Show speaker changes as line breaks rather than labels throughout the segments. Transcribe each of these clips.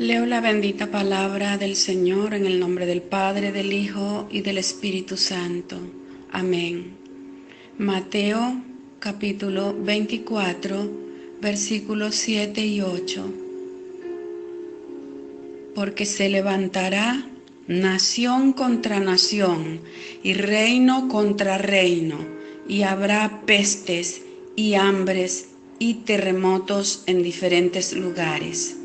Leo la bendita palabra del Señor en el nombre del Padre, del Hijo y del Espíritu Santo. Amén. Mateo capítulo 24, versículos 7 y 8. Porque se levantará nación contra nación y reino contra reino, y habrá pestes y hambres y terremotos en diferentes lugares.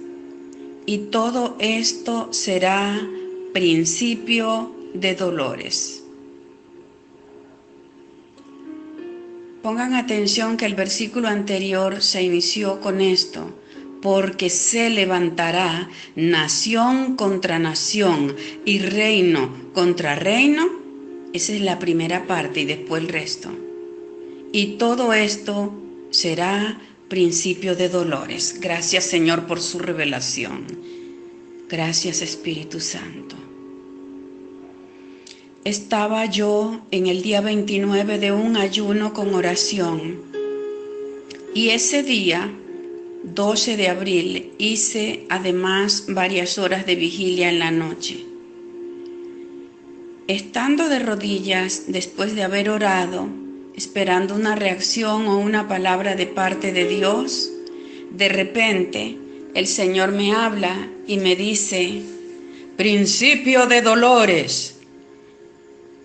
Y todo esto será principio de dolores. Pongan atención que el versículo anterior se inició con esto: porque se levantará nación contra nación y reino contra reino. Esa es la primera parte y después el resto. Y todo esto será principio de dolores. Gracias, Señor, por su revelación. Gracias, Espíritu Santo. Estaba yo en el día 29 de un ayuno con oración, y ese día 12 de abril hice además varias horas de vigilia en la noche. Estando de rodillas después de haber orado, esperando una reacción o una palabra de parte de Dios, de repente el Señor me habla y me dice: principio de dolores.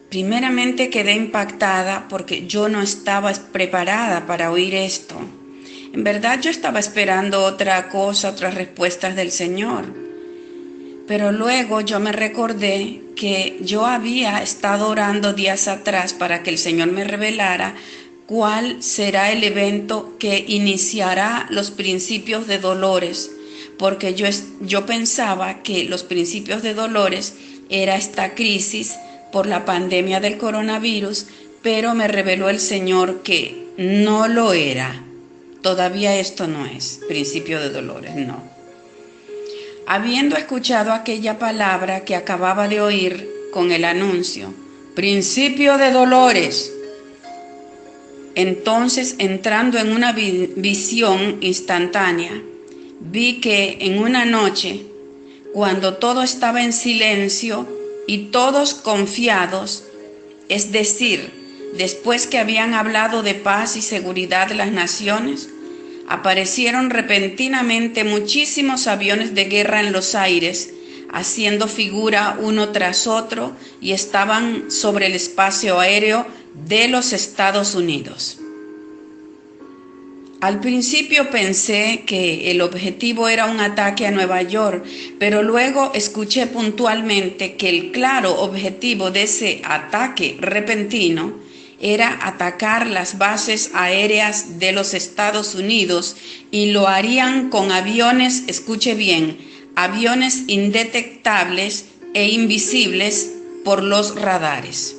Primeramente quedé impactada porque yo no estaba preparada para oír esto. En verdad yo estaba esperando otra cosa, otras respuestas del Señor. Pero luego yo me recordé que yo había estado orando días atrás para que el Señor me revelara cuál será el evento que iniciará los principios de dolores, porque yo pensaba que los principios de dolores era esta crisis por la pandemia del coronavirus, pero me reveló el Señor que no lo era. Todavía esto no es principio de dolores, no. Habiendo escuchado aquella palabra que acababa de oír con el anuncio, principio de dolores, entonces, entrando en una visión instantánea, vi que en una noche, cuando todo estaba en silencio y todos confiados, es decir, después que habían hablado de paz y seguridad de las naciones, aparecieron repentinamente muchísimos aviones de guerra en los aires, haciendo figura uno tras otro, y estaban sobre el espacio aéreo de los Estados Unidos. Al principio pensé que el objetivo era un ataque a Nueva York, pero luego escuché puntualmente que el claro objetivo de ese ataque repentino era atacar las bases aéreas de los Estados Unidos, y lo harían con aviones, escuche bien, aviones indetectables e invisibles por los radares.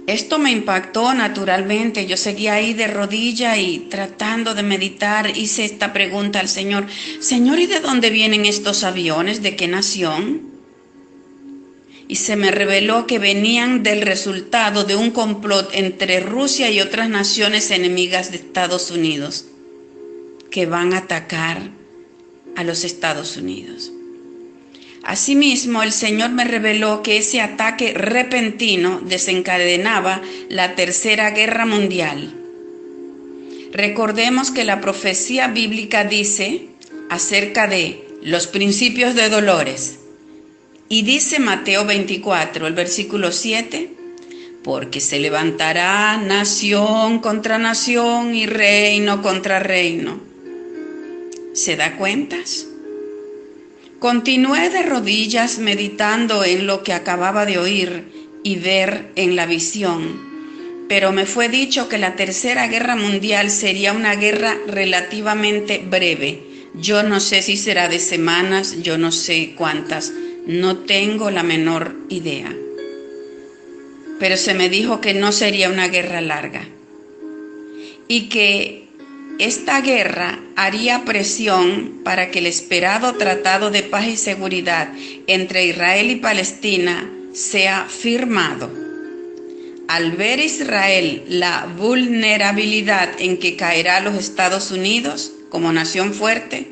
Esto me impactó naturalmente. Yo seguía ahí de rodilla y tratando de meditar, hice esta pregunta al Señor: Señor, ¿y de dónde vienen estos aviones? ¿De qué nación? Y se me reveló que venían del resultado de un complot entre Rusia y otras naciones enemigas de Estados Unidos, que van a atacar a los Estados Unidos. Asimismo, el Señor me reveló que ese ataque repentino desencadenaba la Tercera Guerra Mundial. Recordemos que la profecía bíblica dice acerca de los principios de dolores. Y dice Mateo 24, el versículo 7, porque se levantará nación contra nación y reino contra reino. ¿Se da cuentas? Continué de rodillas meditando en lo que acababa de oír y ver en la visión, pero me fue dicho que la Tercera Guerra Mundial sería una guerra relativamente breve. Yo no sé si será de semanas, yo no sé cuántas. No tengo la menor idea. Pero se me dijo que no sería una guerra larga, y que esta guerra haría presión para que el esperado tratado de paz y seguridad entre Israel y Palestina sea firmado. Al ver Israel la vulnerabilidad en que caerá los Estados Unidos, como nación fuerte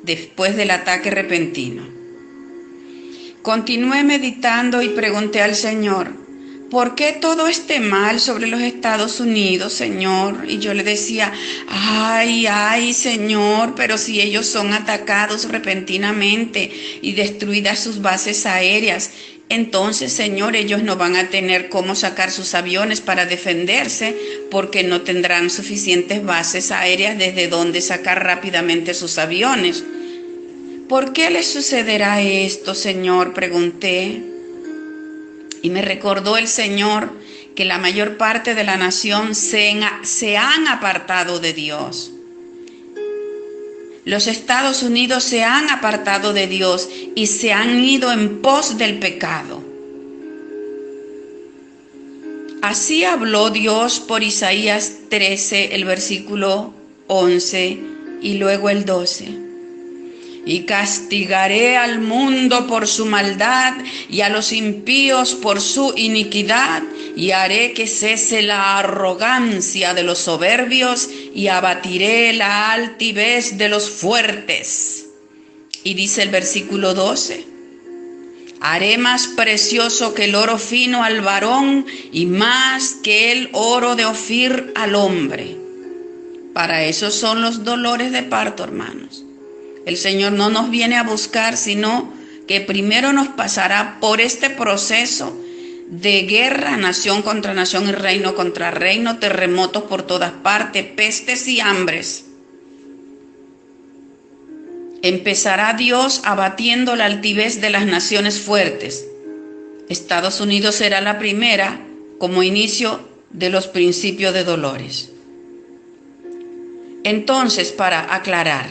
después del ataque repentino. Continué meditando y pregunté al Señor, ¿por qué todo este mal sobre los Estados Unidos, Señor? Y yo le decía, ay, Señor, pero si ellos son atacados repentinamente y destruidas sus bases aéreas, entonces, Señor, ellos no van a tener cómo sacar sus aviones para defenderse porque no tendrán suficientes bases aéreas desde donde sacar rápidamente sus aviones. ¿Por qué les sucederá esto, Señor?, pregunté. Y me recordó el Señor que la mayor parte de la nación se han apartado de Dios. Los Estados Unidos se han apartado de Dios y se han ido en pos del pecado. Así habló Dios por Isaías 13, el versículo 11 y luego el 12. Y castigaré al mundo por su maldad y a los impíos por su iniquidad, y haré que cese la arrogancia de los soberbios y abatiré la altivez de los fuertes. Y dice el versículo 12, haré más precioso que el oro fino al varón y más que el oro de Ofir al hombre. Para eso son los dolores de parto, hermanos. El Señor no nos viene a buscar, sino que primero nos pasará por este proceso de guerra, nación contra nación y reino contra reino, terremotos por todas partes, pestes y hambres. Empezará Dios abatiendo la altivez de las naciones fuertes. Estados Unidos será la primera como inicio de los principios de dolores. Entonces, para aclarar,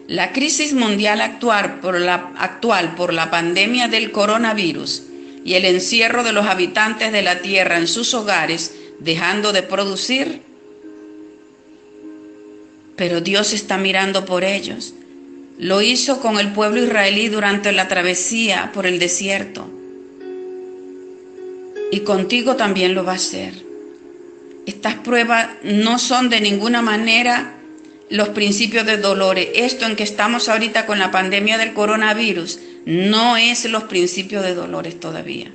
la crisis mundial actual por la pandemia del coronavirus y el encierro de los habitantes de la tierra en sus hogares, dejando de producir, pero Dios está mirando por ellos. Lo hizo con el pueblo israelí durante la travesía por el desierto. Y contigo también lo va a hacer. Estas pruebas no son de ninguna manera los principios de dolores. Esto en que estamos ahorita con la pandemia del coronavirus no es los principios de dolores todavía.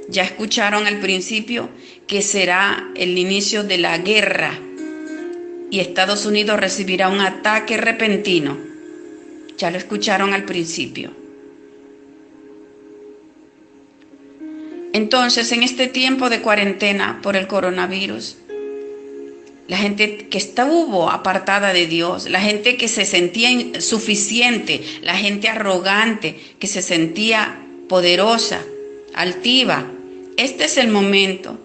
Ya escucharon al principio que será el inicio de la guerra y Estados Unidos recibirá un ataque repentino. Ya lo escucharon al principio. Entonces, en este tiempo de cuarentena por el coronavirus, la gente que estuvo apartada de Dios, la gente que se sentía insuficiente, la gente arrogante, que se sentía poderosa, altiva, este es el momento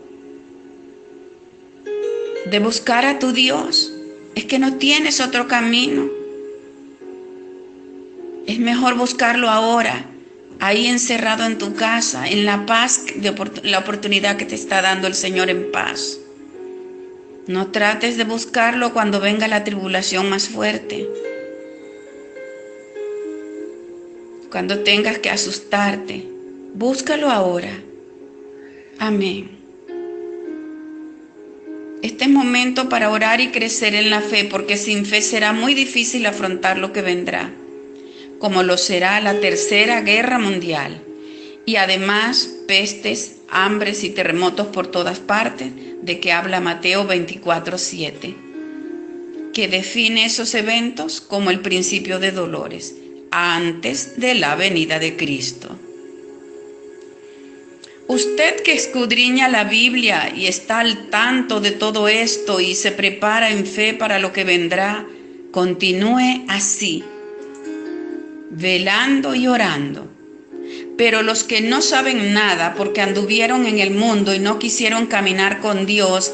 de buscar a tu Dios. Es que no tienes otro camino. Es mejor buscarlo ahora, ahí encerrado en tu casa, en la paz, la oportunidad que te está dando el Señor en paz. No trates de buscarlo cuando venga la tribulación más fuerte, cuando tengas que asustarte. Búscalo ahora. Amén. Este es momento para orar y crecer en la fe, porque sin fe será muy difícil afrontar lo que vendrá, como lo será la tercera guerra mundial, y además pestes, hambres y terremotos por todas partes, de que habla Mateo 24:7, que define esos eventos como el principio de dolores antes de la venida de Cristo. Usted que escudriña la Biblia y está al tanto de todo esto y se prepara en fe para lo que vendrá, continúe así, velando y orando. Pero los que no saben nada porque anduvieron en el mundo y no quisieron caminar con Dios,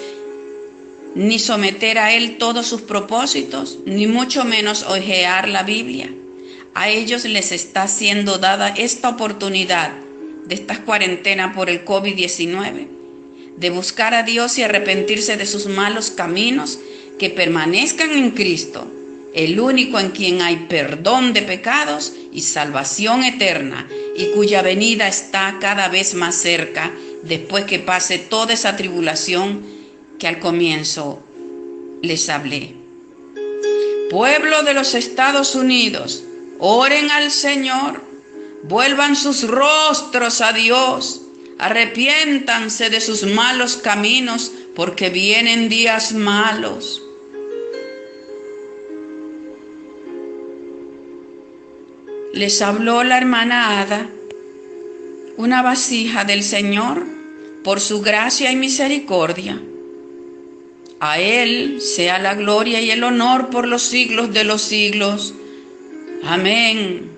ni someter a Él todos sus propósitos, ni mucho menos hojear la Biblia, a ellos les está siendo dada esta oportunidad de estas cuarentenas por el COVID-19, de buscar a Dios y arrepentirse de sus malos caminos, que permanezcan en Cristo, el único en quien hay perdón de pecados y salvación eterna, y cuya venida está cada vez más cerca después que pase toda esa tribulación que al comienzo les hablé. Pueblo de los Estados Unidos, oren al Señor, vuelvan sus rostros a Dios, arrepiéntanse de sus malos caminos, porque vienen días malos. Les habló la hermana Ada, una vasija del Señor, por su gracia y misericordia. A Él sea la gloria y el honor por los siglos de los siglos. Amén.